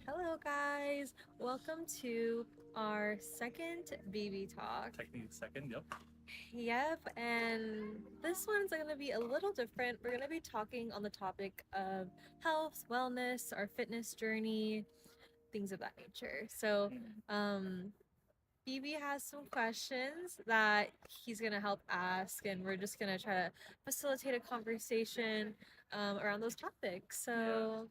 Hello, guys. Welcome to our second BB talk. Technically second, yep. Yep, and this one's going to be a little different. We're going to be talking on the topic of health, wellness, our fitness journey, things of that nature. So, um, BB has some questions that he's going to help ask, and we're just going to try to facilitate a conversation around those topics. So,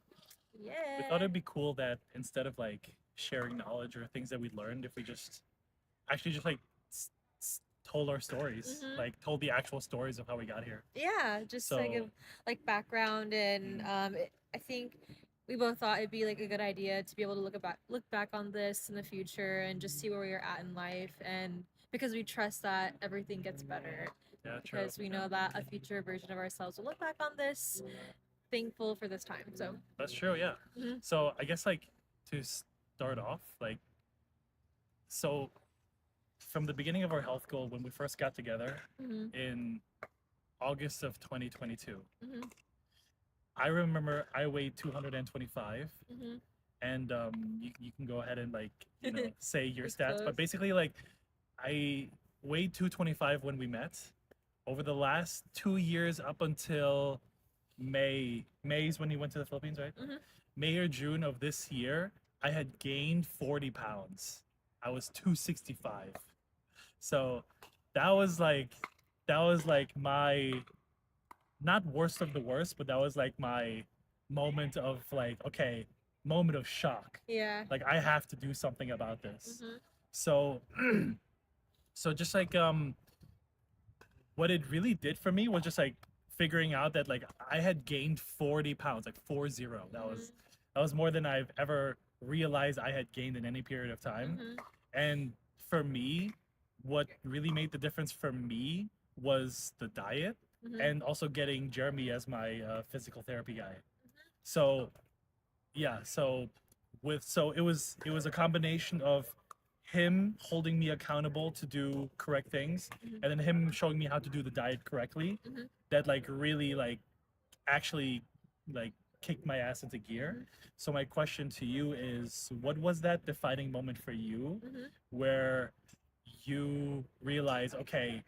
We thought yeah. it'd be cool that instead of like sharing knowledge or things that we learned, if we just actually just like told our stories, Mm-hmm. like told the actual stories of how we got here. Yeah, just to So, give like background and mm, I think we both thought it'd be like a good idea to be able to look back on this in the future and just see where we are at in life, and because we trust that everything gets better, yeah, true. because we Yeah, know that a future version of ourselves will look back on this thankful for this time. So that's true. Yeah. mhm. So I guess like to start off, like so from the beginning of our health goal when we first got together Mhm. in August of 2022, Mhm. I remember I weighed 225, Mhm. and you can go ahead and like say your stats, Disclose. but basically like I weighed 225 when we met. Over the last 2 years up until May is when you went to the Philippines, right? Mhm. May or June of this year, I had gained 40 pounds. I was 265. So that was like that was like my not worst of the worst, but that was like my moment of like, okay, moment of shock. Yeah. Like I have to do something about this. Mhm. So so just like what it really did for me was just like figuring out that like I had gained 40 pounds, like 40. Mhm. That was more than I've ever realized I had gained in any period of time. Mhm. And for me, what really made the difference for me was the diet Mhm. and also getting Jeremy as my physical therapy guy. So yeah, so it was a combination of him holding me accountable to do correct things Mhm. and then him showing me how to do the diet correctly Mhm. that like really like actually like kicked my ass into gear. Mhm. So my question to you is what was that defining moment for you Mhm. where you realize, okay,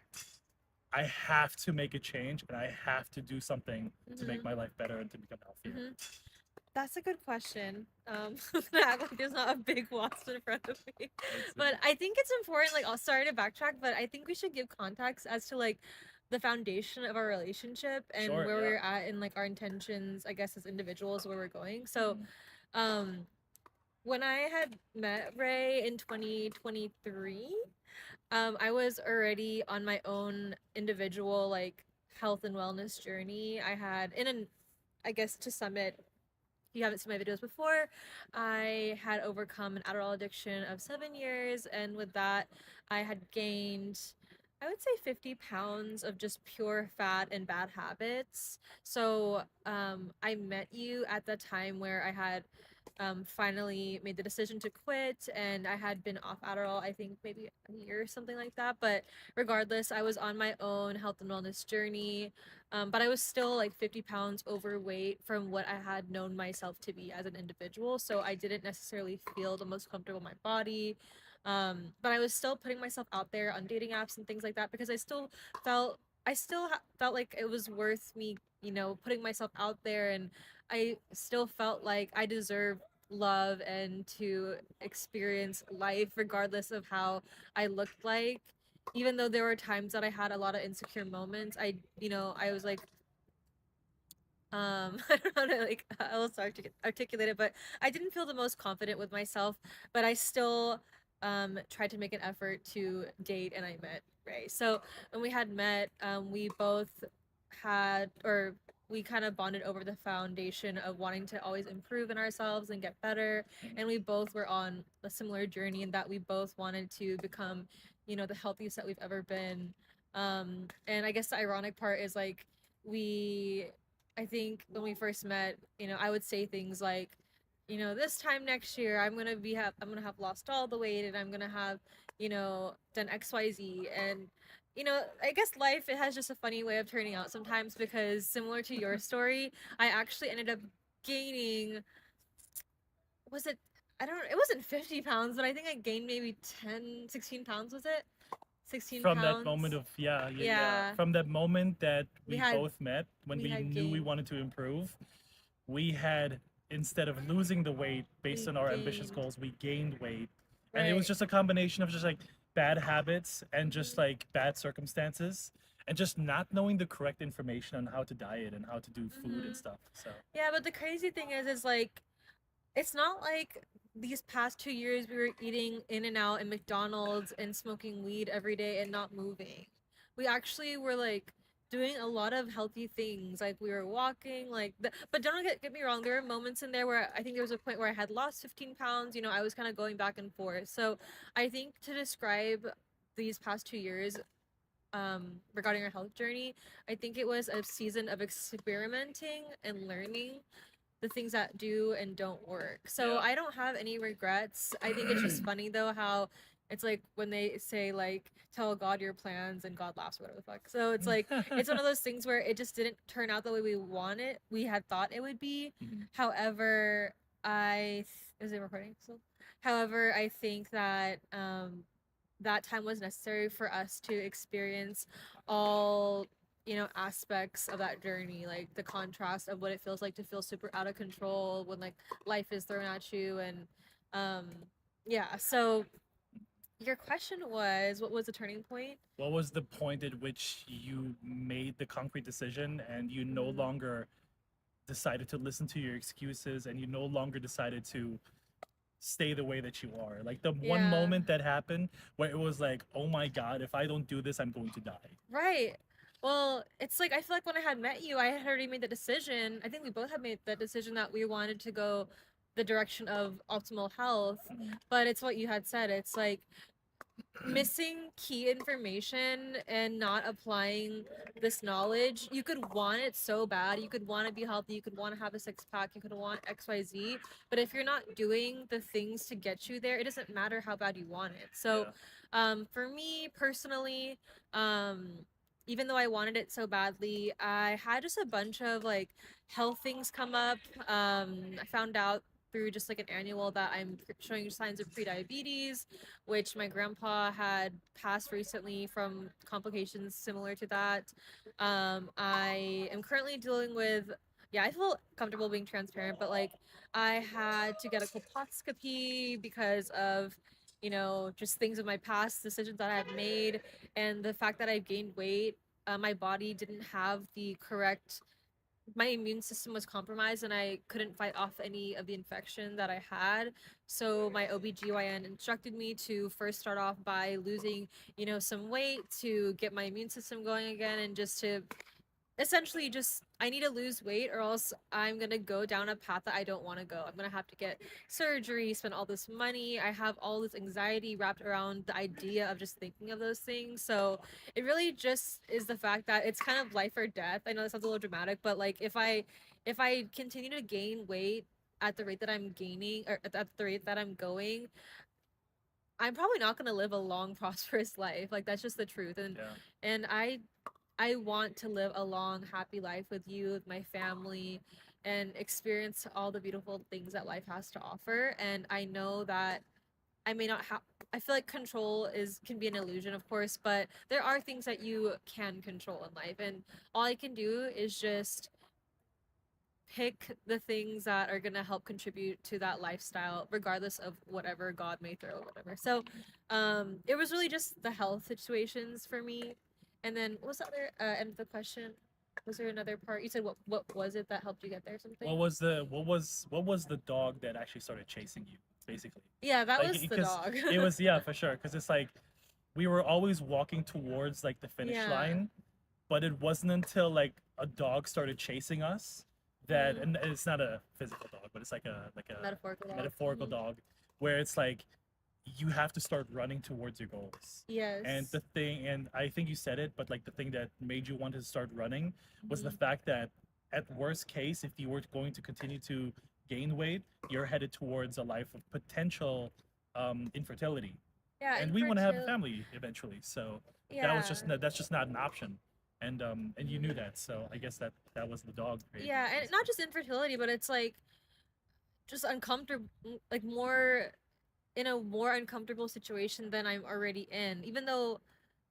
I have to make a change and I have to do something to make Mhm. my life better and to become healthier? Mhm. That's a good question. I'm gonna act like there's not a big wasp in front of me, but I think it's important. Like, I'll sorry to backtrack, but I think we should give context as to like the foundation of our relationship and Sure, where yeah. we're at in like our intentions, I guess, as individuals, where we're going. So, um, when I had met Ray in 2023, I was already on my own individual like health and wellness journey. I had in an I guess to sum it, if you haven't seen my videos before, I had overcome an Adderall addiction of 7 years, and with that, I had gained, I would say, 50 pounds of just pure fat and bad habits. So I met you at the time where I had finally made the decision to quit, and I had been off Adderall, I think maybe a year or something like that. But regardless, I was on my own health and wellness journey, but I was still like 50 pounds overweight from what I had known myself to be as an individual. So I didn't necessarily feel the most comfortable in my body. But I was still putting myself out there on dating apps and things like that because felt, felt like it was worth me, putting myself out there, and I still felt like I deserved love and to experience life regardless of how I looked like. Even though there were times that I had a lot of insecure moments, I was like, I don't know how to like else articulate it, but I didn't feel the most confident with myself, but I still tried to make an effort to date, and I met Ray. So when we had met, we both had, or we kind of bonded over the foundation of wanting to always improve in ourselves and get better, and we both were on a similar journey in that we both wanted to become, the healthiest that we've ever been. And I guess the ironic part is like we I think when we first met, I would say things like, this time next year I'm gonna have lost all the weight, and I'm gonna have, done XYZ. And I guess life, it has just a funny way of turning out sometimes, because similar to your story, I actually ended up gaining, was it, I don't, it wasn't 50 pounds, but I think I gained maybe 10, 16 pounds, was it? 16 From that moment pounds. of yeah, yeah, yeah. Yeah. From that moment that We we had, both met, when we we had knew we gained, wanted to improve, we had, instead of losing the weight based we on our ambitious gained, goals, we gained weight. And it was right. just a combination of just like bad habits and just Mhm. like bad circumstances and just not knowing the correct information on how to diet and how to do food and Mhm. stuff. So Yeah, but the crazy thing is like, it's not like these past 2 years we were eating in and out in McDonald's and smoking weed every day and not moving. We actually were like doing a lot of healthy things. Like we were walking, but don't get me wrong, there were moments in there where I think there was a point where I had lost 15 pounds. You know, I was kind of going back and forth. So I think to describe these past 2 years, regarding our health journey, I think it was a season of experimenting and learning the things that do and don't work. So yeah. I don't have any regrets. I think it's just funny though how it's like when they say like tell God your plans and God laughs or whatever the fuck. So it's like it's one of those things where it just didn't turn out the way we had thought it would be. Mhm. However, is it recording still? However, I think that that time was necessary for us to experience all, you know, aspects of that journey, like the contrast of what it feels like to feel super out of control when like life is thrown at you. And um yeah, so your question was, what was the turning point? What was the point at which you made the concrete decision and you no Mm, longer decided to listen to your excuses and you no longer decided to stay the way that you are? Like the one yeah, moment that happened where it was like, oh my God, if I don't do this, I'm going to die. right. Well, it's like I feel like when I had met you, I had already made the decision. I think we both had made the decision that we wanted to go the direction of optimal health. But it's what you had said. It's like missing key information and not applying this knowledge. You could want it so bad. You could want to be healthy. You could want to have a six pack. You could want XYZ. But if you're not doing the things to get you there, it doesn't matter how bad you want it. So, Yeah. for me personally, um, even though I wanted it so badly, I had just a bunch of like health things come up. I found out through just like an annual that I'm showing signs of prediabetes, which my grandpa had passed recently from complications similar to that. I am currently dealing with, yeah, I feel comfortable being transparent, but like I had to get a colposcopy because of, you know, just things of my past decisions that I have made and the fact that I've gained weight. My body didn't have the correct, my immune system was compromised and I couldn't fight off any of the infection that I had. So my OBGYN instructed me to first start off by losing, you know, some weight to get my immune system going again and just to essentially just I need to lose weight or else I'm gonna go down a path that I don't want to go. I'm gonna have to get surgery, spend all this money. I have all this anxiety wrapped around the idea of just thinking of those things. So it really just is the fact that it's kind of life or death. I know that sounds a little dramatic, but like if I continue to gain weight at the rate that I'm gaining or at the rate that I'm going, I'm probably not going to live a long prosperous life. Like that's just the truth. And Yeah. and I want to live a long, happy life with you, with my family, and experience all the beautiful things that life has to offer. And I know that I may not have. I feel like control is can be an illusion, of course, but there are things that you can control in life, and all I can do is just pick the things that are going to help contribute to that lifestyle regardless of whatever God may throw or whatever. So it was really just the health situations for me. And then what was the other end of the question? Was there another part? You said what was it that helped you get there, something? What was the dog that actually started chasing you, basically? Yeah, that Like was the because dog. it was, yeah, for sure, because it's like we were always walking towards like the finish Yeah. line, but it wasn't until like a dog started chasing us that, Mm, and it's not a physical dog, but it's like a metaphorical dog. metaphorical Mhm. dog, where it's like you have to start running towards your goals. And Yes. the thing, and I think you said it, but like the thing that made you want to start running was the Mhm. fact that at worst case, if you were going to continue to gain weight, you're headed towards a life of potential infertility. Yeah, And we want to have a infertility. family eventually. So Yeah. that's just not an option. and you knew that, so I guess that was the dog craving. Yeah, and not just infertility, but it's like just uncomfortable, like more in a more uncomfortable situation than I'm already in. Even though,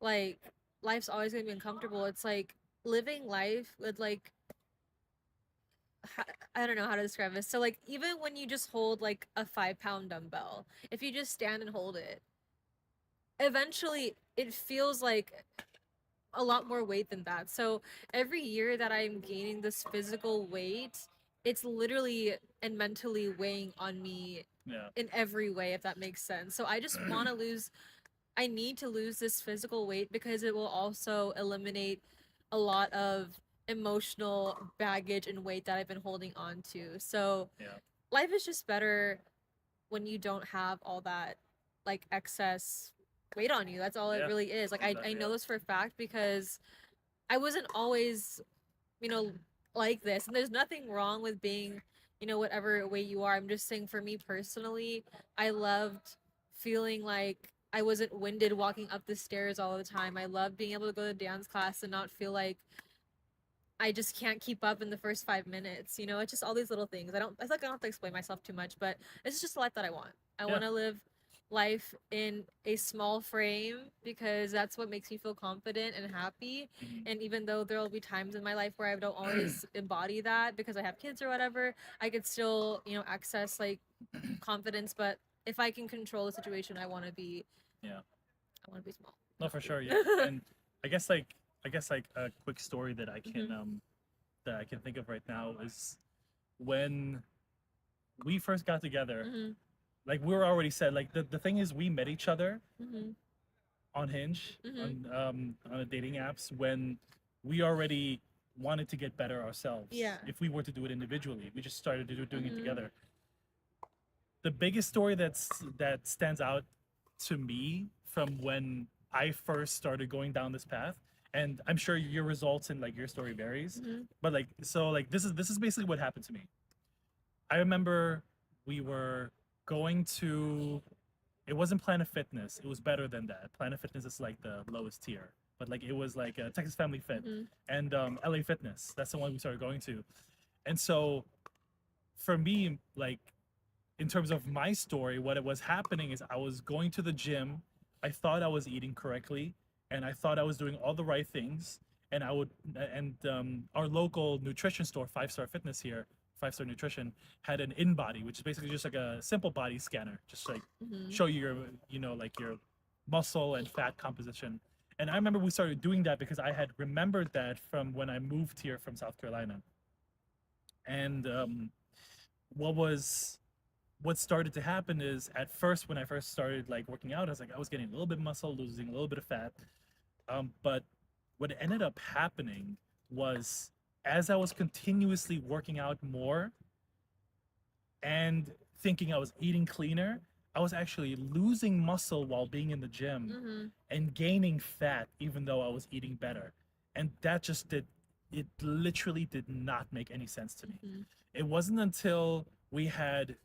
like, life's always gonna be uncomfortable, it's like living life with like I don't know how to describe this. So like even when you just hold like a 5 pound dumbbell, if you just stand and hold it, eventually it feels like a lot more weight than that. So every year that I'm gaining this physical weight, it's literally and mentally weighing on me Yeah. in every way, if that makes sense. So I just want to lose, I need to lose this physical weight because it will also eliminate a lot of emotional baggage and weight that I've been holding on to. So Yeah. life is just better when you don't have all that like excess weight on you. That's all it Yeah. really is. Like I know Yeah. this for a fact because I wasn't always, you know, like this. And there's nothing wrong with being, whatever way you are. I'm just saying for me personally, I loved feeling like I wasn't winded walking up the stairs all the time. I loved being able to go to dance class and not feel like I just can't keep up in the first 5 minutes. It's just all these little things. I feel like I don't have to explain myself too much, but it's just a life that I want. I Yeah. want to live life in a small frame because that's what makes me feel confident and happy. Mhm. And even though there will be times in my life where I don't always embody that because I have kids or whatever, I could still, access like confidence. But if I can control the situation, Yeah. I want to be small. No, for sure. Yeah. And I guess like a quick story that that I can think of right now is when we first got together. Mm-hmm. Like we were already said. Like the thing is, we met each other Mm-hmm. on Hinge, Mm-hmm. on a dating apps when we already wanted to get better ourselves. Yeah. If we were to do it individually, we just started doing it Mhm. together. The biggest story that stands out to me from when I first started going down this path, and I'm sure your results and like your story varies, Mhm. but like so like this is basically what happened to me. I remember we were going to, it wasn't Planet Fitness. It was better than that. Planet Fitness is like the lowest tier, but like it was like Texas Family Fit Mhm. and LA Fitness. That's the one we started going to. And so for me, like in terms of my story, what it was happening is I was going to the gym. I thought I was eating correctly, and I thought I was doing all the right things. And I would, and our local nutrition store, Five Star Fitness here, Five Star Nutrition, had an in body, which is basically just like a simple body scanner, just like Mhm. show you your, like your muscle and fat composition. And I remember we started doing that because I had remembered that from when I moved here from South Carolina. And what was what started to happen is at first when I first started like working out, I was getting a little bit of muscle, losing a little bit of fat. But what ended up happening was as I was continuously working out more and thinking I was eating cleaner, I was actually losing muscle while being in the gym Mhm. and gaining fat even though I was eating better. And that just did, it literally did not make any sense to me. Mhm. It wasn't until we had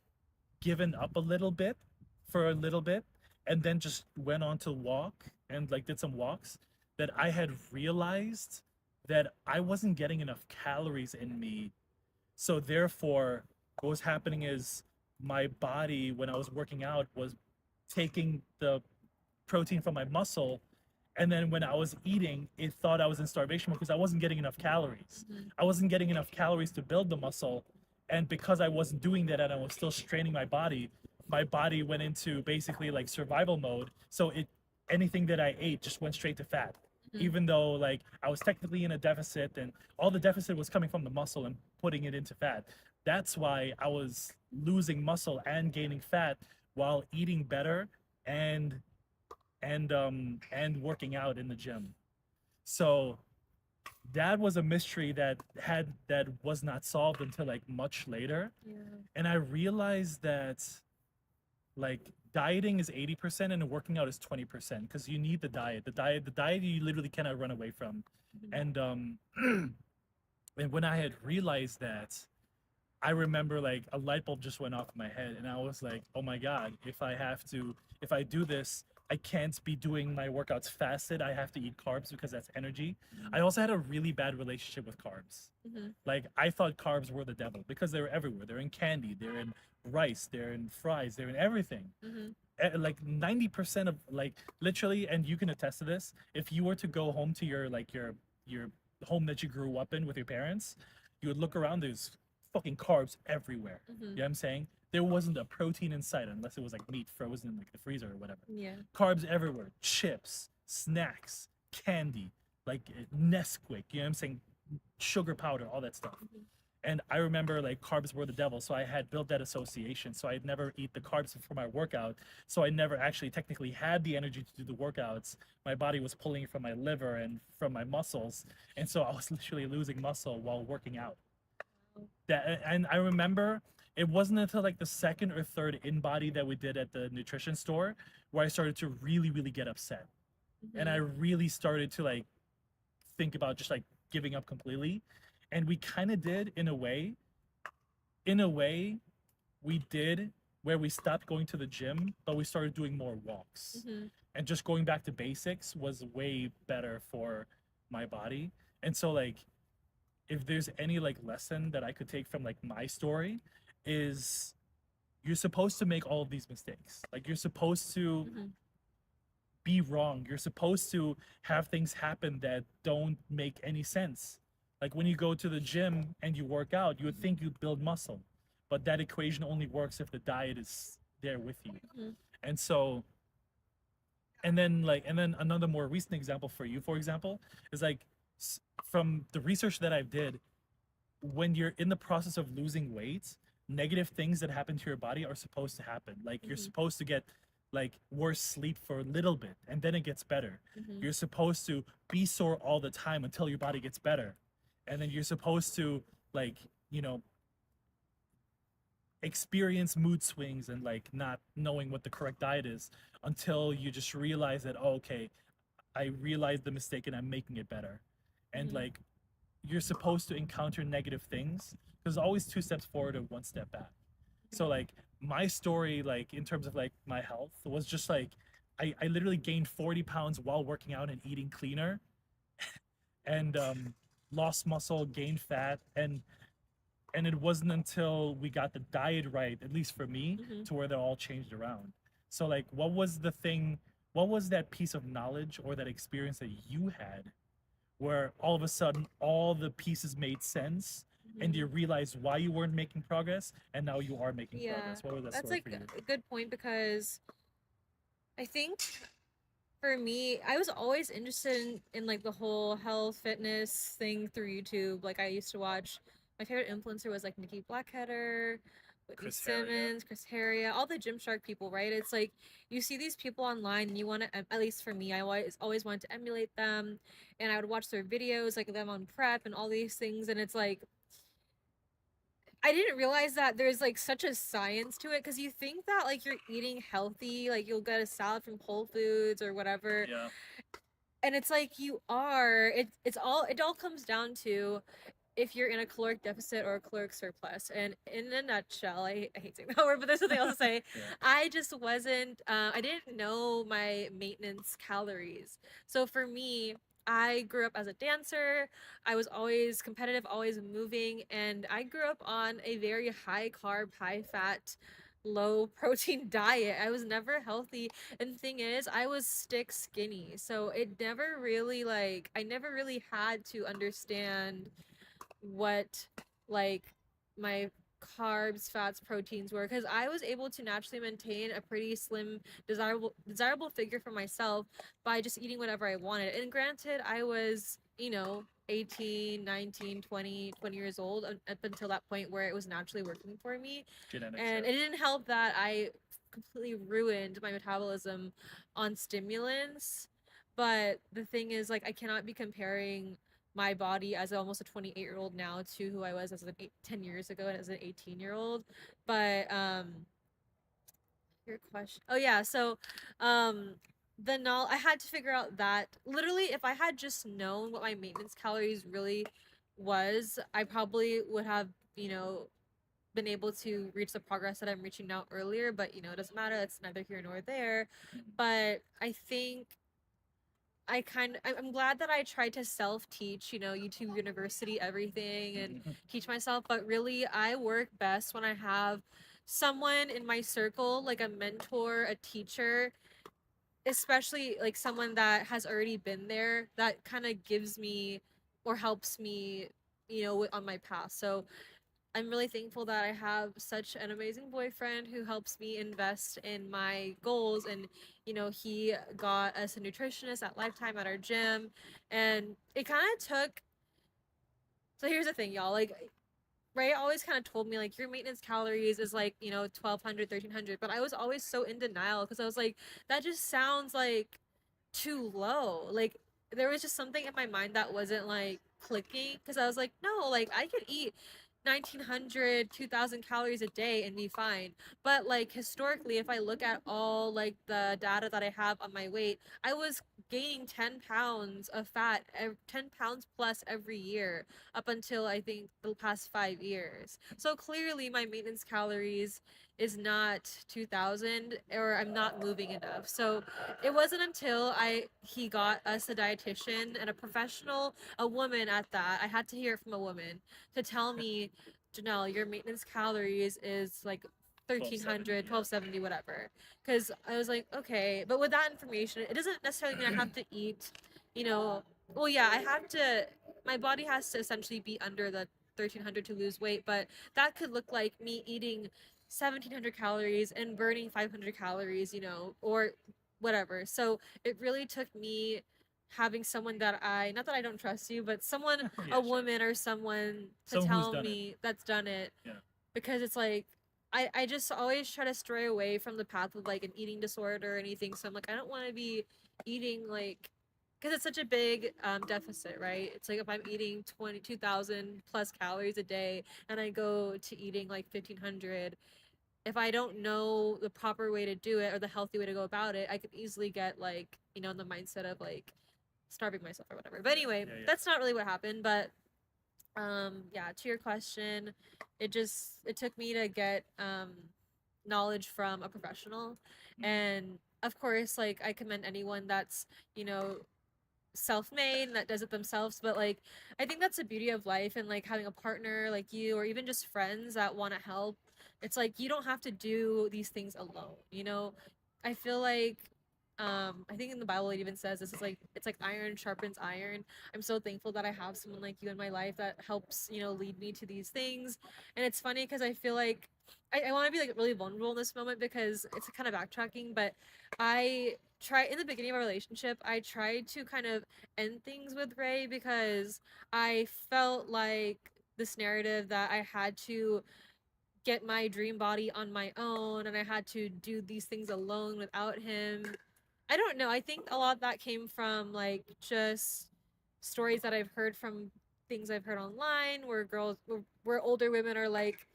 given up a little bit for a little bit and then just went on to walk and like did some walks that I had realized that I wasn't getting enough calories in me. So therefore what was happening is my body when I was working out was taking the protein from my muscle, and then when I was eating it thought I was in starvation because I wasn't getting enough calories. Mhm. I wasn't getting enough calories to build the muscle, and because I wasn't doing that and I was still straining my body went into basically like survival mode, so it anything that I ate just went straight to fat, Mhm. even though like I was technically in a deficit and all the deficit was coming from the muscle and putting it into fat. That's why I was losing muscle and gaining fat while eating better and and working out in the gym. So that was a mystery that was not solved until like much later. Yeah. And I realized that like dieting is 80% and working out is 20% because you need the diet you literally cannot run away from. Mhm. And and when I had realized that, I remember like a light bulb just went off in my head and I was like, oh my god, if I do this I can't be doing my workouts fasted. I have to eat carbs because that's energy. I also had a really bad relationship with carbs. Mm-hmm. Like I thought carbs were the devil because they were everywhere. They're in candy, they're in rice, they're in fries, they're in everything. Mm-hmm. Like 90% of like literally, and you can attest to this, if you were to go home to your like your home that you grew up in with your parents, you would look around, there's fucking carbs everywhere. You Mm-hmm. know what I'm saying? There wasn't a protein in sight unless it was like meat frozen in like the freezer or whatever. Yeah. Carbs everywhere, chips, snacks, candy, like Nesquik, you know what I'm saying? Sugar powder, all that stuff. Mm-hmm. And I remember like carbs were the devil, so I had built that association. So I'd never eat the carbs for my workout. So I never actually technically had the energy to do the workouts. My body was pulling from my liver and from my muscles, and so I was literally losing muscle while working out. That and I remember it wasn't until like the second or third in body that we did at the nutrition store where I started to really get upset, and I Mm-hmm. really started to like think about just like giving up completely. And we kind of did in a way we did where we stopped going to the gym but we started doing more walks, Mm-hmm. and just going back to basics was way better for my body. And so like if there's any like lesson that I could take from like my story is you're supposed to make all of these mistakes, like you're supposed to Mm-hmm. be wrong. You're supposed to have things happen that don't make any sense. Like when you go to the gym and you work out, you would think you build muscle, but that equation only works if the diet is there with you. Mm-hmm. And so, and then another more recent example for you, for example, is like from the research that I did, when you're in the process of losing weight, negative things that happen to your body are supposed to happen. Like you're Mm-hmm. supposed to get like worse sleep for a little bit and then it gets better. Mm-hmm. You're supposed to be sore all the time until your body gets better. And then you're supposed to like, you know, experience mood swings and like not knowing what the correct diet is until you just realize that, oh, okay, I realized the mistake and I'm making it better. And Mm-hmm. like you're supposed to encounter negative things. There's always two steps forward and one step back. So like my story, like in terms of like my health, was just like I literally gained 40 pounds while working out and eating cleaner, and lost muscle, gained fat, and it wasn't until we got the diet right, at least for me, Mm-hmm. to where they all changed around. So like what was the thing, what was that piece of knowledge or that experience that you had where all of a sudden all the pieces made sense and Mm-hmm. you realized why you weren't making progress and now you are making Yeah, progress? What was that that's story like for you? a good point because I think for me, I was always interested in like the whole health fitness thing through YouTube. Like I used to watch my favorite influencer was like Nikki Blackheader, Whitney Chris Harriet. Simmons, Chris Harriet, all the Gymshark people, right? It's like you see these people online and you want to, at least for me, I always wanted to emulate them, and I would watch their videos, like them on prep and all these things, and it's like I didn't realize that there's like such a science to it because you think that like you're eating healthy, like you'll get a salad from Whole Foods or whatever, Yeah. and it's like you are. It all comes down to if you're in a caloric deficit or a caloric surplus. And in a nutshell, I hate saying that word, but there's something else to say. Yeah. I just wasn't. I didn't know my maintenance calories. So for me, I grew up as a dancer. I was always competitive, always moving, and I grew up on a very high carb, high fat, low protein diet. I was never healthy. And the thing is, I was stick skinny. So it never really like I never really had to understand what like my carbs, fats, proteins were because I was able to naturally maintain a pretty slim, desirable figure for myself by just eating whatever I wanted. And granted, I was, 18, 19, 20 years old up until that point where it was naturally working for me. Genetics, And yeah. it didn't help that I completely ruined my metabolism on stimulants. But the thing is, like, I cannot be comparing my body as almost a 28-year-old now to who I was as 10 years ago and as an 18-year-old. But your question. Oh yeah, so um I had to figure out that literally if I had just known what my maintenance calories really was, I probably would have, been able to reach the progress that I'm reaching now earlier, but it doesn't matter. It's neither here nor there. But I think I'm glad that I tried to self teach, YouTube University, everything, and teach myself. But really, I work best when I have someone in my circle, like a mentor, a teacher, especially like someone that has already been there, that kind of gives me or helps me, on my path. So I'm really thankful that I have such an amazing boyfriend who helps me invest in my goals. And, he got us a nutritionist at Lifetime at our gym. And it kind of took. So here's the thing, y'all. Like, Ray always kind of told me, like, your maintenance calories is like, 1,200, 1,300. But I was always so in denial because I was like, that just sounds like too low. Like, there was just something in my mind that wasn't like clicking because I was like, no, like I could eat 1,900, 2,000 calories a day and be fine. But like historically, if I look at all like the data that I have on my weight, I was gaining 10 pounds of fat, 10 pounds plus every year up until I think the past 5 years. So clearly my maintenance calories is not 2,000, or I'm not moving enough. So it wasn't until he got us a dietitian and a professional, a woman at that. I had to hear it from a woman to tell me, Janelle, your maintenance calories is like 1,300, 1,270, whatever. Because I was like, okay, but with that information, it doesn't necessarily mean I have to eat, you know. Well, yeah, I have to. My body has to essentially be under the 1,300 to lose weight, but that could look like me eating 1,700 calories and burning 500 calories, or whatever. So it really took me having someone that not that I don't trust you, but someone, Yeah, a sure. woman or someone to Someone who's tell done it. me that's done it. Yeah. Because it's like, I just always try to stray away from the path of like an eating disorder or anything. So I'm like, I don't want to be eating like, because it's such a big deficit, right? It's like if I'm eating 22,000 plus calories a day and I go to eating like 1,500, if I don't know the proper way to do it or the healthy way to go about it, I could easily get like, in the mindset of like starving myself or whatever. But anyway, Yeah, yeah. that's not really what happened. But yeah, to your question, it took me to get knowledge from a professional. And of course, like I commend anyone that's, you know, self-made and that does it themselves. But like I think that's the beauty of life, and like having a partner like you or even just friends that want to help. It's like you don't have to do these things alone. I feel like I think in the Bible it even says this is like, it's like iron sharpens iron. I'm so thankful that I have someone like you in my life that helps, lead me to these things. And it's funny because I feel like I want to be like really vulnerable in this moment because it's kind of backtracking, but I try in the beginning of our relationship, I tried to kind of end things with Ray because I felt like this narrative that I had to get my dream body on my own and I had to do these things alone without him. I don't know. I think a lot of that came from like just stories that I've heard from things I've heard online where where older women are like,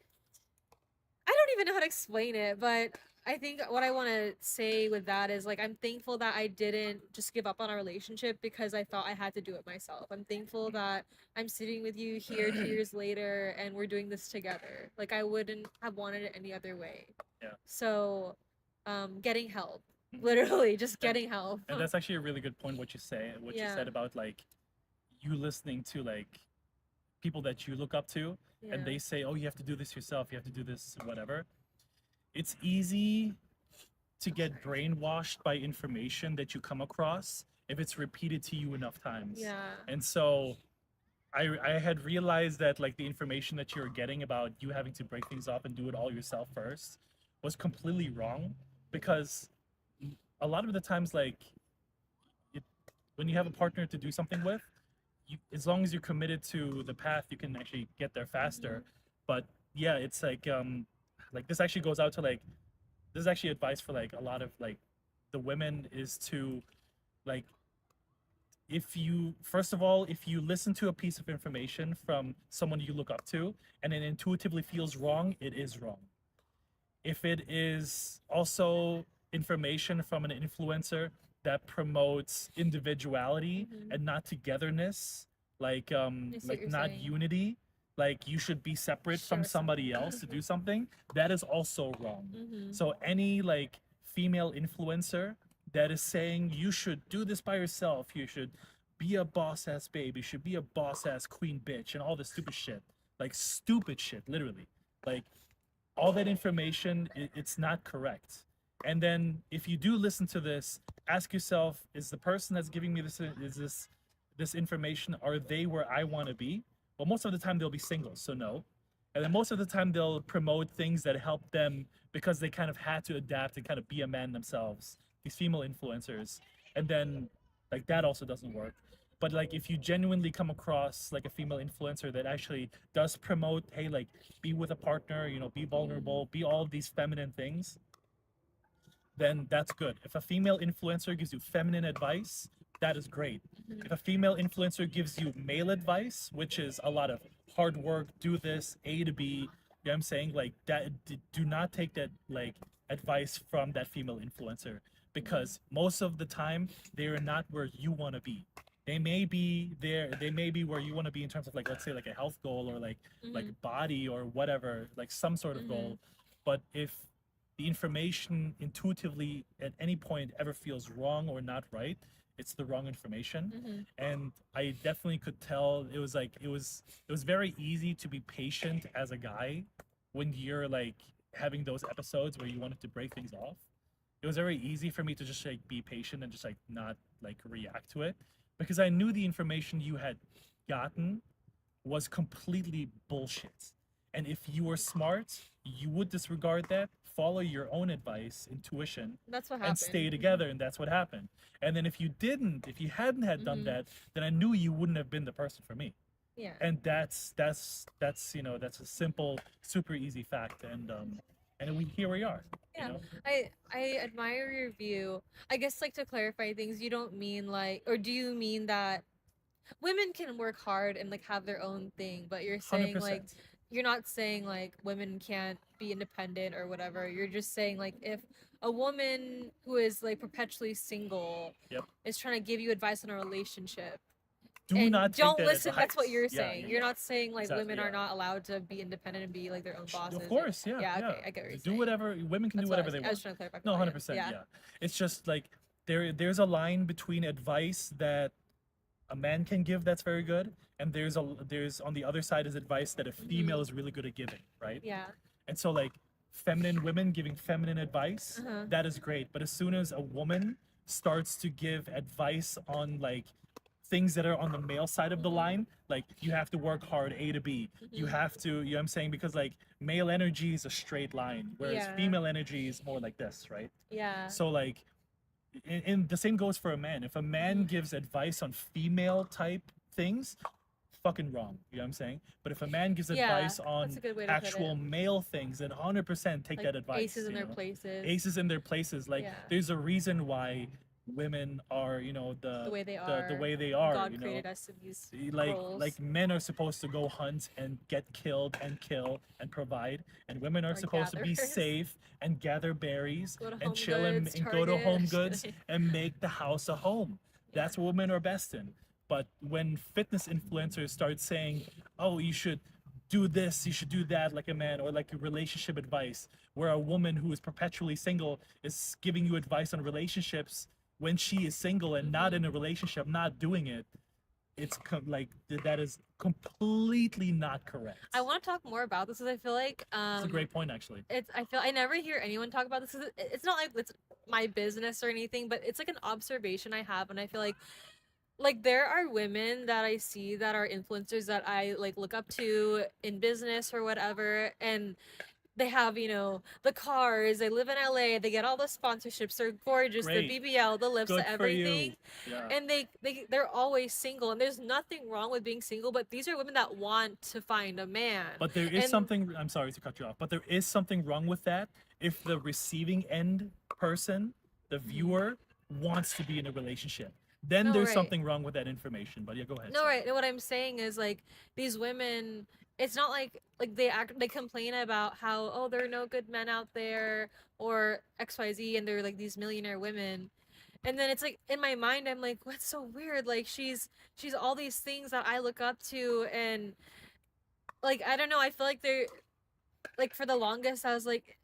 I don't even know how to explain it, but I think what I want to say with that is like I'm thankful that I didn't just give up on our relationship because I thought I had to do it myself. I'm thankful that I'm sitting with you here 2 years later and we're doing this together. Like I wouldn't have wanted it any other way. Yeah. So, getting help, literally just getting help. And that's actually a really good point. What you said about like you listening to like people that you look up to, and they say, "Oh, you have to do this yourself. You have to do this, whatever." It's easy to get brainwashed by information that you come across if it's repeated to you enough times. Yeah. And so I had realized that like the information that you're getting about you having to break things up and do it all yourself first was completely wrong, because a lot of the times like it, when you have a partner to do something with, as long as you're committed to the path, you can actually get there faster. But yeah, it's like this actually goes out to like, this is actually advice for like a lot of like the women, is to like, if you, first of all, if you listen to a piece of information from someone you look up to and it intuitively feels wrong, it is wrong. If it is also information from an influencer that promotes individuality and not togetherness, like I see what you're not saying. unity, like you should be separate from Share some. somebody else to do something, that is also wrong. Mm-hmm. So any like female influencer that is saying you should do this by yourself, you should be a boss ass babe, you should be a boss ass queen bitch, and all this stupid shit, like stupid shit, literally, like all that information, it's not correct. And then if you do listen to this, ask yourself, is the person that's giving me this information, are they where I want to be? Well, most of the time they'll be single, so no. And then most of the time they'll promote things that help them because they kind of had to adapt and kind of be a man themselves, these female influencers. And then like that also doesn't work. But like if you genuinely come across like a female influencer that actually does promote, hey, like be with a partner, you know, be vulnerable, be all these feminine things, then that's good. If a female influencer gives you feminine advice, that is great. If a female influencer gives you male advice, which is a lot of hard work, do this, A to B, you know what I'm saying? Like that, do not take that like advice from that female influencer because most of the time they are not where you want to be. They may be there, they may be where you want to be in terms of like, let's say like a health goal or like body or whatever, like some sort of goal. But if the information intuitively at any point ever feels wrong or not right, it's the wrong information. And I definitely could tell it was like it was very easy to be patient as a guy when you're like having those episodes where you wanted to break things off. It was very easy for me to just like be patient and just like not like react to it because I knew the information you had gotten was completely bullshit. And if you were smart, you would disregard that, follow your own advice, intuition, That's what and happened. stay together. And that's what happened. And then if you didn't, if you hadn't had done Mhm. that, then I knew you wouldn't have been the person for me. Yeah. And that's you know that's a simple, super easy fact. And we here we are. Yeah. You know? I admire your view. I guess like to clarify things, you don't mean like, or do you mean that women can work hard and like have their own thing, but you're Hundred saying like percent. you're not saying like women can't be independent or whatever. You're just saying like if a woman who is like perpetually single Yep. is trying to give you advice on a relationship Do and not take don't that listen, advice. that's what you're Yeah, saying. yeah, You're yeah. not saying like Exactly, women are yeah. not allowed to be independent and be like their own bosses. Of course, yeah. Yeah, yeah. okay, I get what you're Do saying. whatever women can That's do what I whatever they I was want. trying to clarify. No, for you. 100%. Yeah. It's just like there's a line between advice that a man can give that's very good, and there's on the other side is advice that a female is really good at giving, right? Yeah. And so like feminine women giving feminine advice, Uh-huh. that is great. But as soon as a woman starts to give advice on like things that are on the male side of the line, like you have to work hard, A to B. You have to, you know what I'm saying? Because like male energy is a straight line, whereas Yeah. female energy is more like this, right? Yeah. So like and the same goes for a man. If a man gives advice on female type things, fucking wrong. You know what I'm saying? But if a man gives Yeah, advice on that's a good way to put actual it. male things, then 100% take Like that advice. aces in you their know? places. Aces in their places. Like Yeah. there's a reason why women are, you know, The way they are. the way they are. God you know? created us in these like roles. like men are supposed to go hunt and get killed and kill and provide, and women are Or supposed to be gatherers. safe and gather berries Go to Home and chill Goods, and go to Target. Home Goods and make the house a home. That's what women are best in. But when fitness influencers start saying, oh, you should do this, you should do that like a man, or like a relationship advice, where a woman who is perpetually single is giving you advice on relationships when she is single and not in a relationship, not doing it, it's like that is completely not correct. I want to talk more about this because I feel like It's a great point, actually. it's I feel I never hear anyone talk about this 'cause it's not like it's my business or anything, but it's like an observation I have, and I feel like there are women that I see that are influencers that I like look up to in business or whatever, and they have, you know, the cars, they live in LA, they get all the sponsorships, they're gorgeous, Great. the BBL, the lips, Good the for you. everything. Yeah. And they're always single, and there's nothing wrong with being single, but these are women that want to find a man. But there is And- something, I'm sorry to cut you off, but there is something wrong with that if the receiving end person, the viewer, wants to be in a relationship. Then No, there's right. something wrong with that information. But yeah, go ahead. No, sorry. right. And what I'm saying is like these women, it's not like they complain about how, oh, there are no good men out there or XYZ, and they're like these millionaire women. And then it's like in my mind I'm like, what's so weird? Like she's all these things that I look up to, and like I don't know, I feel like they're like for the longest I was like,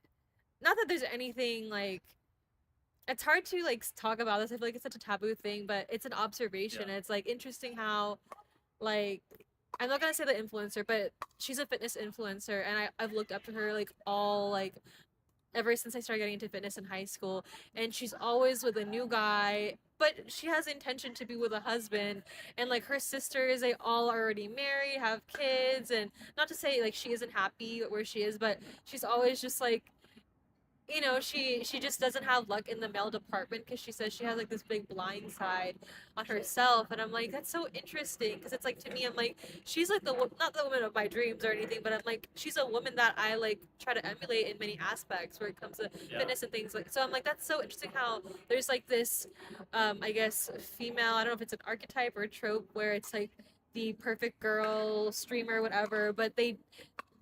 not that there's anything like, it's hard to like talk about this. I feel like it's such a taboo thing, but it's an observation. Yeah. It's like interesting how like I'm not gonna say the influencer, but she's a fitness influencer, and I've looked up to her like all like ever since I started getting into fitness in high school, and she's always with a new guy. But she has the intention to be with a husband, and like her sisters, they all already married, have kids, and not to say like she isn't happy where she is, but she's always just like, you know, she just doesn't have luck in the male department because she says she has like this big blind side on herself. And I'm like, that's so interesting because it's like, to me, I'm like, she's like not the woman of my dreams or anything, but I'm like, she's a woman that I like try to emulate in many aspects where it comes to Yeah. fitness and things like. So I'm like, that's so interesting how there's like this I guess female, I don't know if it's an archetype or a trope where it's like the perfect girl streamer, whatever, but they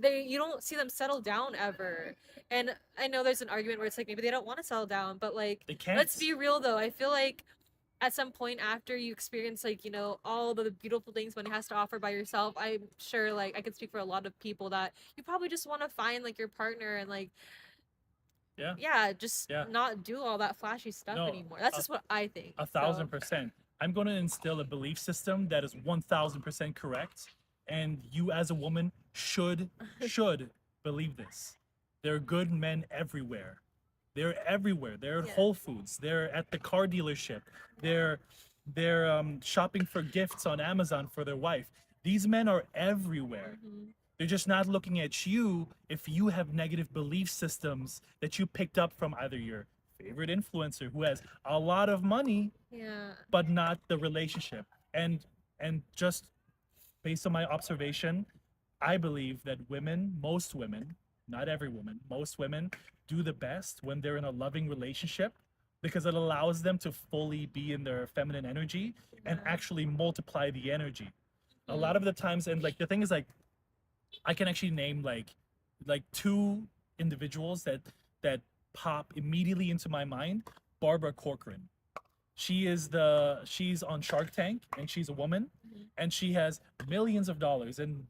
you don't see them settle down ever. And I know there's an argument where it's like maybe they don't want to settle down, but like, They can't. let's be real though. I feel like at some point after you experience like, you know, all the beautiful things money has to offer by yourself, I'm sure like I can speak for a lot of people that you probably just want to find like your partner and like, Yeah. just Yeah. not do all that flashy stuff No, anymore. That's just what I think. 1,000%. I'm going to instill a belief system that is 1,000% correct, and you as a woman should believe this. There are good men everywhere. They're everywhere. They're at Yeah. Whole Foods. They're at the car dealership. They're shopping for gifts on Amazon for their wife. These men are everywhere. Mhm. They're just not looking at you if you have negative belief systems that you picked up from either your favorite influencer who has a lot of money Yeah. but not the relationship. And just based on my observation, I believe that most women, not every woman, most women do the best when they're in a loving relationship because it allows them to fully be in their feminine energy and Yeah. actually multiply the energy. A Mhm. lot of the times, and like the thing is like I can actually name like two individuals that pop immediately into my mind. Barbara Corcoran. She's on Shark Tank and she's a woman Mhm. and she has millions of dollars and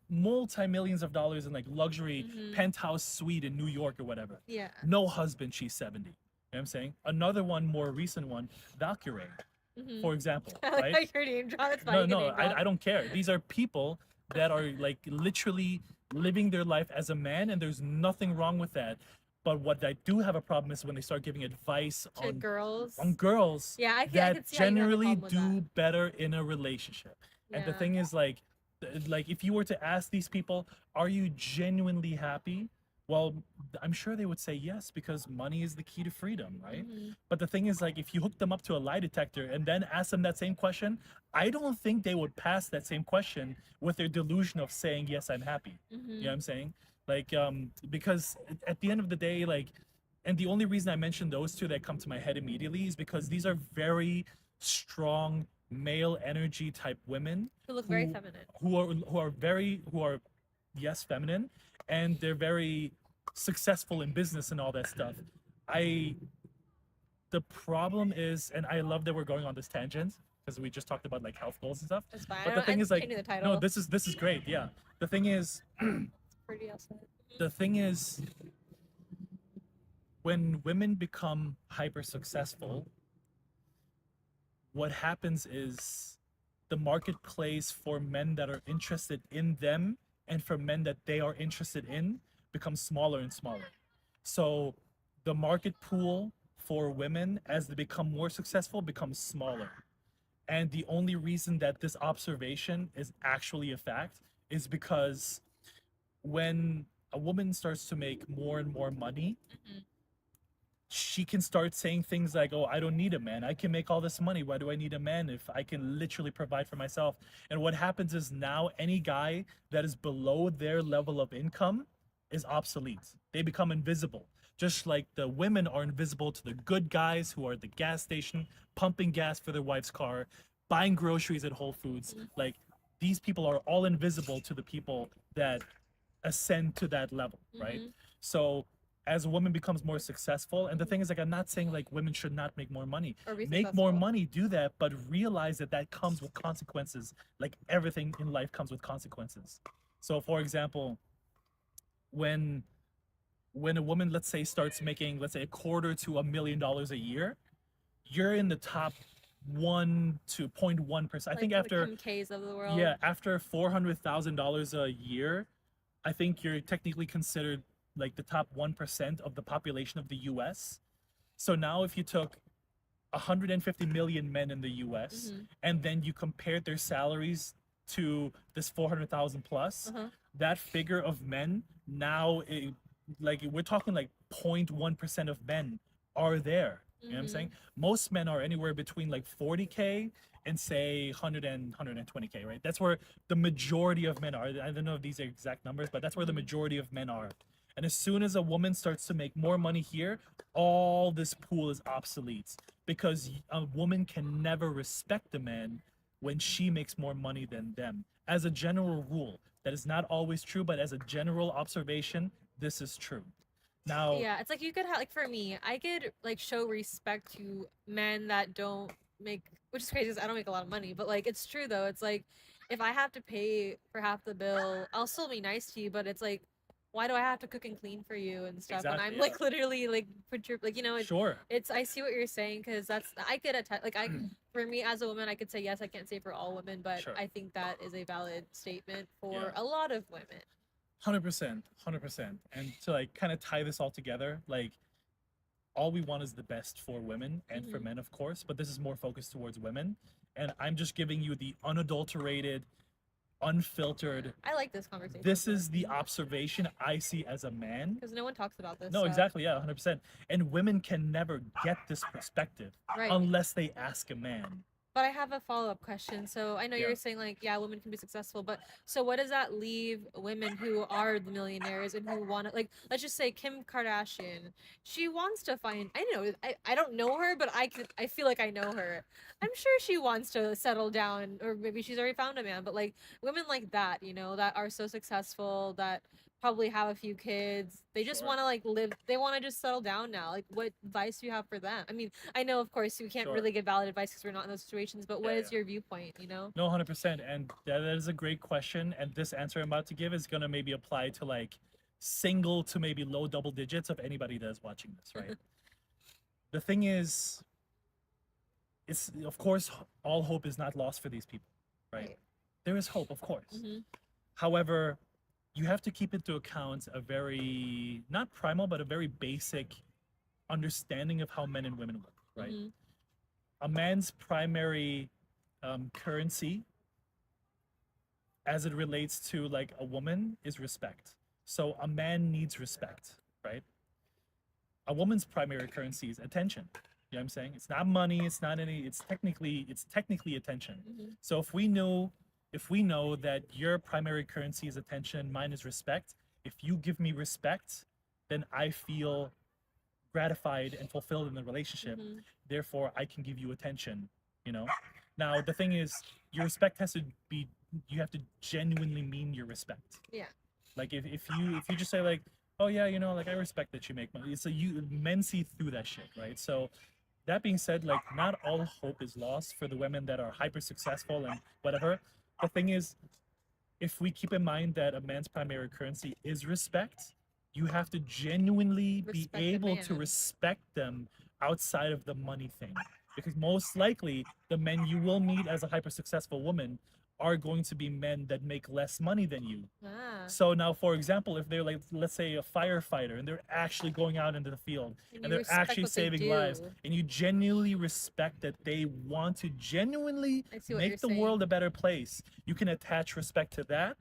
multi-millions of dollars in like luxury Mhm. penthouse suite in New York or whatever. Yeah. No husband, she's 70. You know what I'm saying? Another one, more recent one, Valkyrie, Mhm. for example, I right? like your name drop. It's fine. No, You can no, name drop. I don't care. These are people that are like literally living their life as a man, and there's nothing wrong with that. But what I do have a problem is when they start giving advice To on girls. girls Yeah, I that can see how you have a generally problem with do that. better in a relationship. And the Yeah. thing is like if you were to ask these people, are you genuinely happy? Well, I'm sure they would say yes because money is the key to freedom, right? Mhm. But the thing is like if you hook them up to a lie detector and then ask them that same question, I don't think they would pass that same question with their delusion of saying yes, I'm happy. You know what Mhm. I'm saying? Like because at the end of the day, like, and the only reason I mentioned those two that come to my head immediately is because these are very strong male energy type women Who look very feminine. who are yes, feminine, and they're very successful in business and all that stuff. I The problem is, and I love that we're going on this tangent because we just talked about like health goals and stuff. That's fine. But the thing is like changing the no, title. this is great. Yeah. The thing is Pretty outside. the thing is when women become hyper successful, what happens is the marketplace for men that are interested in them and for men that they are interested in becomes smaller and smaller. So the market pool for women as they become more successful becomes smaller. And the only reason that this observation is actually a fact is because when a woman starts to make more and more money, Mhm. she can start saying things like, oh, I don't need a man. I can make all this money. Why do I need a man if I can literally provide for myself? And what happens is now any guy that is below their level of income is obsolete. They become invisible. Just like the women are invisible to the good guys who are at the gas station, pumping gas for their wife's car, buying groceries at Whole Foods. Like these people are all invisible to the people that ascend to that level, right? Mhm. So as a woman becomes more successful, and the thing is like I'm not saying like women should not make more money. Or be Make more successful. money, do that, but realize that that comes with consequences. Like everything in life comes with consequences. So for example, when when a woman, let's say, starts making, let's say, a quarter to $1 million a year, you're in the top 1 to 0.1%. I Like think the after, Kim K's of the world. yeah, after $400,000 a year, I think you're technically considered like the top 1% of the population of the US. So now if you took 150 million men in the US Mm-hmm. and then you compared their salaries to this 400,000 plus, Uh-huh. that figure of men now, like we're talking like 0.1% of men are there. You know what I'm saying? Most men are anywhere between like 40K and say 100 and 120K, right? That's where the majority of men are. I don't know if these are exact numbers, but that's where the majority of men are. And as soon as a woman starts to make more money here, all this pool is obsolete because a woman can never respect a man when she makes more money than them. As a general rule, that is not always true, but as a general observation, this is true. Now, Yeah, it's like you could have, like, for me, I could like show respect to men that don't make, which is crazy because I don't make a lot of money, but like it's true though. It's like if I have to pay for half the bill, I'll still be nice to you, but it's like why do I have to cook and clean for you and stuff when exactly, I'm yeah. like literally like put your like Sure. it's I see what you're saying because that's I could attest like I for me as a woman I could say yes, I can't say for all women, but Sure. I think that is a valid statement for Yeah. a lot of women. 100%, 100%. And to like kind of tie this all together, like all we want is the best for women and for men, of course, but this is more focused towards women. And I'm just giving you the unadulterated, unfiltered. I like this conversation. This is the observation I see as a man. Because no one talks about this. No, so. exactly, yeah, 100%. And women can never get this perspective Right. unless they ask a man. But I have a follow-up question. So I know Yeah. you're saying like, yeah, women can be successful, but so what does that leave women who are the millionaires and who want to like, let's just say Kim Kardashian, she wants to find, I don't know her, but I feel like I know her. I'm sure she wants to settle down, or maybe she's already found a man, but like women like that, that are so successful, that probably have a few kids. They just Sure. want to like live. They want to just settle down now. Like, what advice do you have for them? I mean, I know, of course, we can't Sure. really give valid advice because we're not in those situations. But what Yeah, is yeah. your viewpoint? No, 100%. And that is a great question. And this answer I'm about to give is going to maybe apply to like single to maybe low double digits of anybody that is watching this, right? The thing is, it's of course, all hope is not lost for these people, right? There is hope, of course. However, you have to keep into account a very, not primal, but a very basic understanding of how men and women work, right? A man's primary currency as it relates to like a woman is respect. So a man needs respect, right? A woman's primary currency is attention. You know what I'm saying? It's not money, it's not any, it's technically attention. So if we know that your primary currency is attention, mine is respect, if you give me respect, then I feel gratified and fulfilled in the relationship. Therefore, I can give you attention, you know? Now, the thing is, your respect has to be, you have to genuinely mean your respect. Yeah. Like if you just say like, oh yeah, like I respect that you make money. So men see through that shit, right? So that being said, like not all hope is lost for the women that are hyper successful and whatever. The thing is, if we keep in mind that a man's primary currency is respect, you have to genuinely be Respect the able to man. respect them outside of the money thing. Because most likely, the men you will meet as a hyper successful woman are going to be men that make less money than you. Ah. So now, for example, if they're like, let's say, a firefighter and they're actually going out into the field and you they're respect actually what they saving lives, do. and you genuinely respect that they want to genuinely I see what you're make the saying. world a better place, you can attach respect to that,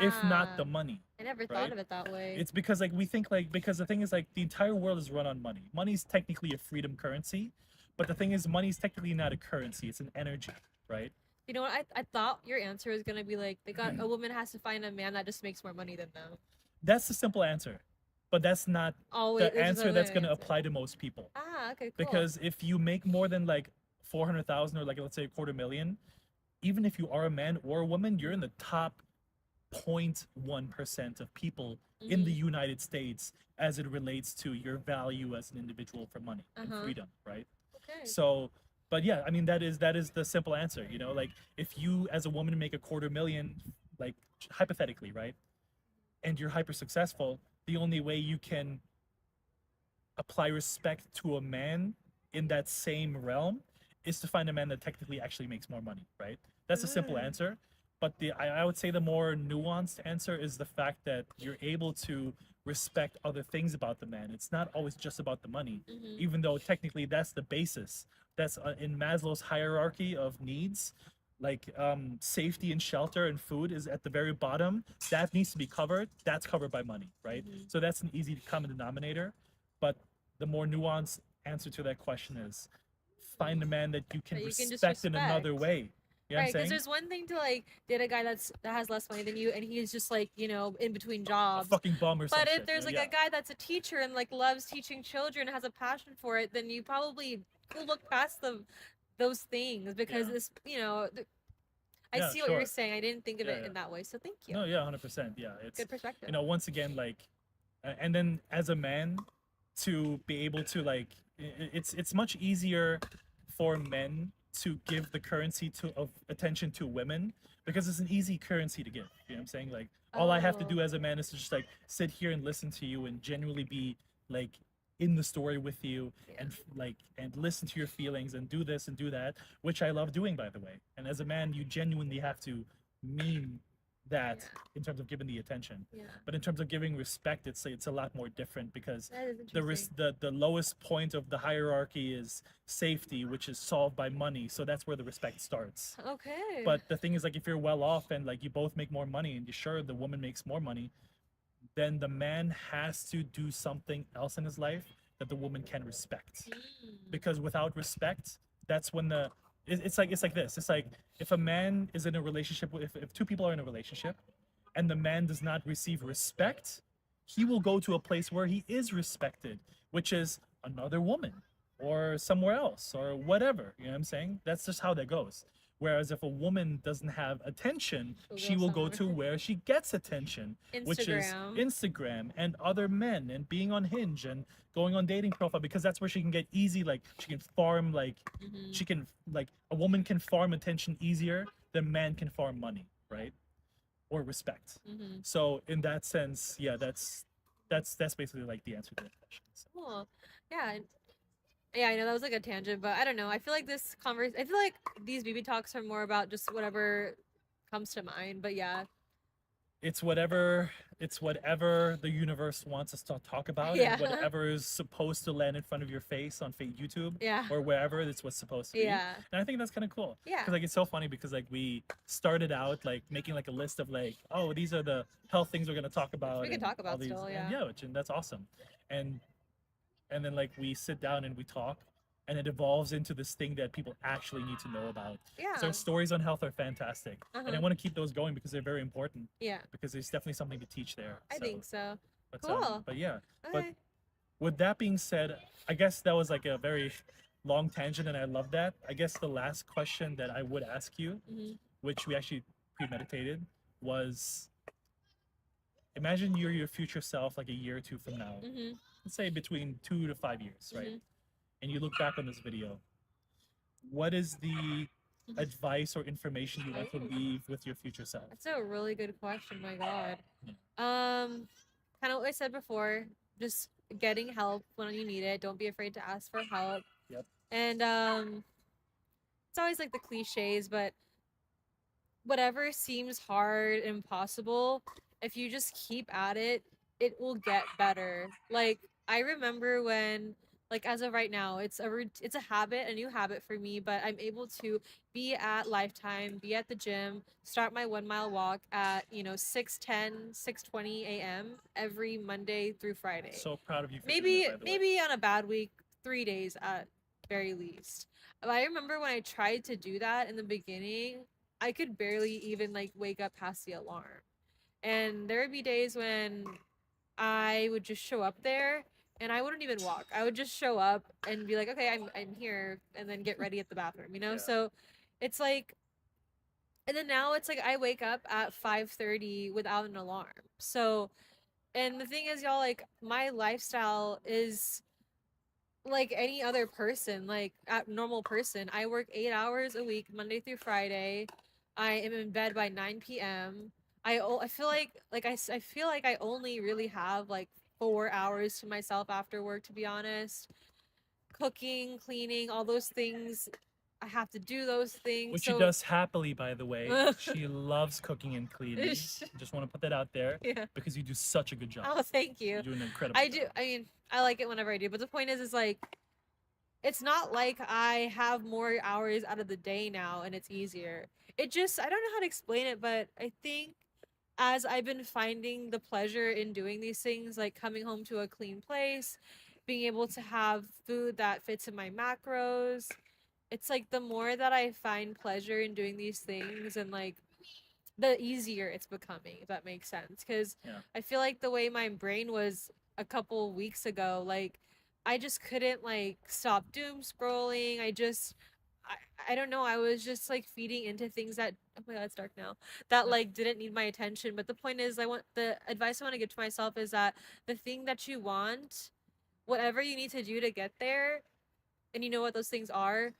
if not the money. I never right? thought of it that way. It's because like we think like, because the thing is like the entire world is run on money. Money is technically a freedom currency, but the thing is money is technically not a currency, it's an energy, right? You know what? I thought your answer was gonna be like a woman has to find a man that just makes more money than them. That's the simple answer, but that's not Always the answer that's going to apply to most people. Ah, okay, cool. Because if you make more than like 400,000 or like let's say a quarter million, even if you are a man or a woman, you're in the top 0.1% of people in the United States as it relates to your value as an individual for money and freedom, right? Okay. So, but yeah, I mean that is the simple answer, like if you as a woman make a quarter million, like hypothetically, right? And you're hyper successful, the only way you can apply respect to a man in that same realm is to find a man that technically actually makes more money, right? That's a simple Mm. answer. But I would say the more nuanced answer is the fact that you're able to respect other things about the man. It's not always just about the money, Mm-hmm. even though technically that's the basis. That's in Maslow's hierarchy of needs. Like safety and shelter and food is at the very bottom. That needs to be covered. That's covered by money, right? Mm-hmm. So that's an easy common denominator. But the more nuanced answer to that question is find a man that you can That you can just respect in another respect. way. You know what I'm Right, because saying? there's one thing to like date a guy that has less money than you, and he's just like in between A jobs. fucking bum or some But if shit. there's like Yeah. a guy that's a teacher and like loves teaching children, has a passion for it, then you probably will look past those things because Yeah. this I Yeah, see what you're sure. saying. I didn't think of Yeah, it yeah. in that way, so thank you. No, yeah, 100%. Yeah, it's Good perspective. once again like and then as a man to be able to like it's much easier for men to give the currency to of attention to women because it's an easy currency to give. You know what I'm saying? Like all I have to Oh, do as a man is to just like sit here and listen to you and genuinely be like in the story with you yeah. and like and listen to your feelings and do this and do that, which I love doing by the way. And as a man, you genuinely have to mean that Yeah. in terms of giving the attention. Yeah, But in terms of giving respect, it's a lot more different because that is the interesting. the lowest point of the hierarchy is safety, which is solved by money. So that's where the respect starts. Okay. But the thing is, like, if you're well off and like you both make more money, and you sure the woman makes more money, then the man has to do something else in his life that the woman can respect. Because without respect, that's when it's like this. It's like if a man is in a relationship with if two people are in a relationship and the man does not receive respect, he will go to a place where he is respected, which is another woman or somewhere else or whatever. You know what I'm saying? That's just how that goes. Whereas if a woman doesn't have attention, She'll she go will go to somewhere. where she gets attention, which is Instagram. Instagram and other men and being on Hinge and going on dating profile because that's where she can get easy like she can farm like Mhm. she can like a woman can farm attention easier than man can farm money, right? Or respect. Mhm. So in that sense, yeah, that's basically like the answer to that question. So, Cool. Yeah. Yeah, I know that was like a tangent, but I don't know. I feel like I feel like these BB talks are more about just whatever comes to mind. But yeah, it's whatever the universe wants us to talk about Yeah. and whatever is supposed to land in front of your face on YouTube yeah, or wherever it's what's supposed to be. yeah, And I think that's kind of cool. yeah. Because like it's so funny because like we started out like making like a list of like, oh, these are the health things we're gonna talk about. we can and talk all about these, still. and Yeah. yeah, and that's awesome. And then like we sit down and we talk and it evolves into this thing that people actually need to know about. Yeah. So stories on health are fantastic. And I Uh-huh. want to keep those going because they're very important Yeah, because there's definitely something to teach there. I think so. But, Cool. but yeah. But Okay. with that being said, I guess that was like a very long tangent and I love that. I guess the last question that I would ask you, Mhm. which we actually premeditated, was imagine you're your future self like a year or two from now. Mhm. Let's say between 2 to 5 years, right? Mhm. And you look back on this video. What is the Mhm. advice or information you want to leave with your future self? That's a really good question. My God. Yeah. Kind of what I said before. Just getting help when you need it. Don't be afraid to ask for help. Yep. And it's always like the cliches, but whatever seems hard and impossible, if you just keep at it, it will get better. Like I remember when like as of right now, it's a habit, a new habit for me, but I'm able to be at Lifetime, be at the gym, start my 1 mile walk at, 6:10, 6:20 a.m. every Monday through Friday. So proud of you for doing Maybe that, by the way. maybe on a bad week, 3 days at very least. But I remember when I tried to do that in the beginning, I could barely even like wake up past the alarm. And there would be days when I would just show up there and I wouldn't even walk. I would just show up and be like, "Okay, I'm here," and then get ready at the bathroom, you know? Yeah. So it's like and then now it's like I wake up at 5:30 without an alarm. So and the thing is y'all like my lifestyle is like any other person, like a normal person. I work 8 hours a week, Monday through Friday. I am in bed by 9 p.m. I feel like I feel like I only really have like 4 hours to myself after work, to be honest. Cooking, cleaning, all those things. I have to do those things. Which she So does happily, by the way. She loves cooking and cleaning. Just want to put that out there yeah. because you do such a good job. Oh, thank you. You do an incredible I job. do. I mean, I like it whenever I do, but the point is like it's not like I have more hours out of the day now and it's easier. It just I don't know how to explain it, but I think as I've been finding the pleasure in doing these things, like coming home to a clean place, being able to have food that fits in my macros, it's like the more that I find pleasure in doing these things and like the easier it's becoming, if that makes sense. Because Yeah. I feel like the way my brain was a couple weeks ago, like I just couldn't like stop doom scrolling. I don't know. I was just like feeding into things that oh my god, it's dark now. That like didn't need my attention. But the point is, I want the advice I want to give to myself is that the thing that you want, whatever you need to do to get there, and you know what those things are,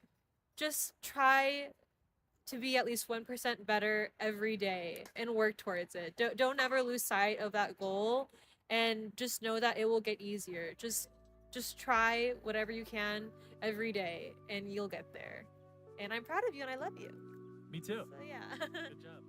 just try to be at least 1% better every day and work towards it. Don't ever lose sight of that goal and just know that it will get easier. Just try whatever you can every day and you'll get there. And I'm proud of you and I love you. Me too. So yeah. Good job.